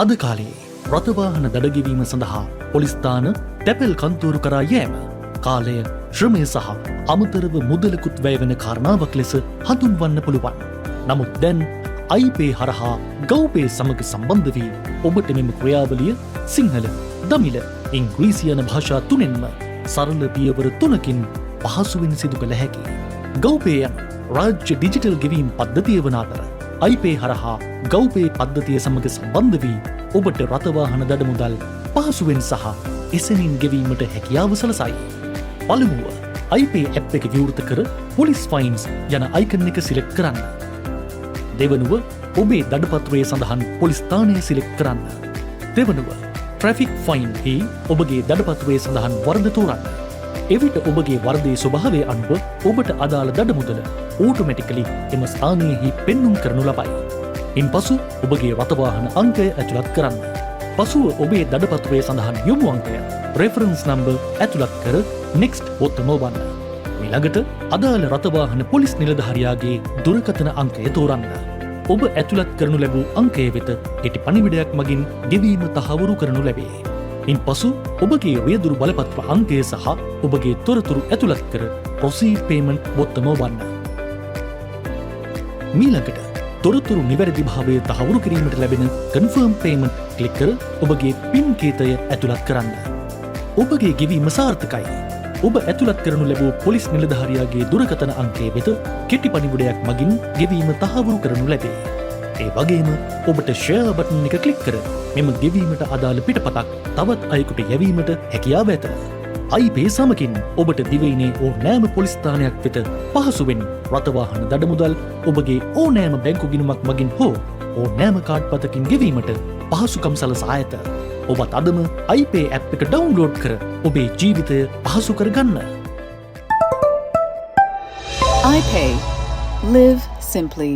අද කාලේ රථවාහන දඩගෙවීම සඳහා පොලිස් ස්ථාන තැපැල් කන්තෝරු කරා යෑම කාලය, ශ්‍රමය සහ අමතරව මුදලකුත් වැය වෙන කාරණාවක් ලෙස හඳුන්වන්න පුළුවන්. නමුත් දැන් iPay හරහා GovPay සමග සම්බන්ධ වී ඔබට මෙම ක්‍රියාවලිය සිංහල, දමිළ, ඉංග්‍රීසි යන භාෂා තුනෙන්ම සරල පියවර 3කින් පහසුවෙන් සිදු කළ හැකියි. GovPay යන රාජ්‍ය ඩිජිටල් ගෙවීම් පද්ධතිය වන අතර iPay හරහා GovPay පද්ධතිය සමග සම්බන්ධ වී ඔබට රථවාහන දඩමුදල් පහසුවෙන් සහ එසැනින් ගෙවීමට හැකියාව සලසයි. පළමුව iPay ඇප් එක විවෘත කර පොලිස් ෆයින්ස් යන අයිකන් එක සිලෙක්ට් කරන්න. දෙවනුව ඔබේ දඩපත්‍රයේ සඳහන් පොලිස් ස්ථානය සිලෙක්ට් කරන්න. දෙවනුව ට්‍රැෆික් ෆයින් හි ඔබගේ දඩපත්‍රයේ සඳහන් වරද තෝරන්න. එවිට ඔබගේ වරදේ ස්වභාවය අනුව ඔබට අදාළ දඩමුදල ඕටෝමැටිකලි එම ස්ථානයෙහි පෙන්නුම් කරනු ලබයි. ඉන්පසු ඔබගේ රථවාහන අංකය ඇතුළත් කරන්න. පසුව ඔබේ දඩපත්‍රයේ සඳහන් යොමු අංකය රෙෆරන්ස් නම්බර් ඇතුළත් කර නෙක්ස්ට් බොත්තම ඔබන්න. ඊළඟට අදාළ රථවාහන පොලිස් නිලධාරියාගේ දුරකථන අංකය තෝරන්න. ඔබ ඇතුළත් කරනු ලැබූ අංකය වෙත කෙටි පණිවිඩයක් මගින් ගෙවීම තහවුරු කරනු ලැබේ. ඉන්පසු ඔබගේ රියදුරු බලපත්‍ර අංකය සහ ඔබගේ තොරතුරු ඇතුළත් කර ප්‍රොසීඩ් පේමන්ට් බොත්තම ඔබන්න. මීළඟට තොරතුරු නිවැරදි භාවය තහවුරු කිරීමට ලැබෙන කන්ෆර්ම් පේමන්ට් ක්ලික් කර ඔබගේ පින් කේතය ඇතුළත් කරන්න. ඔබගේ ගෙවීම සාර්ථකයි. ඔබ ඇතුළත් කරනු ලැබූ පොලිස් නිලධාරියාගේ දුරකථන අංකය වෙත කෙටි පණිවිඩයක් මගින් ගෙවීම තහවුරු කරනු ලැබේ. ඒ වගේම ඔබට ෂෙයා බටන් එක ක්ලික් කර මෙම ගෙවීමට අදාළ පිටපතක් තවත් අයෙකුට යැවීමට හැකියාව ඇත. iPay සමගින් ඔබට දිවයිනේ ඕනෑම පොලිස් ස්ථානයක් වෙත පහසුවෙන් රථවාහන දඩමුදල් ඔබගේ ඕනෑම බැංකු ගිණුමක් මගින් හෝ ඕනෑම කාඩ් පතකින් ගෙවීමට පහසුකම් සලසා ඇත. ඔබත් අදම iPay ඇප් එක ඩවුන්ලෝඩ් කර ඔබේ ජීවිතය පහසු කරගන්න. iPay. Live simply.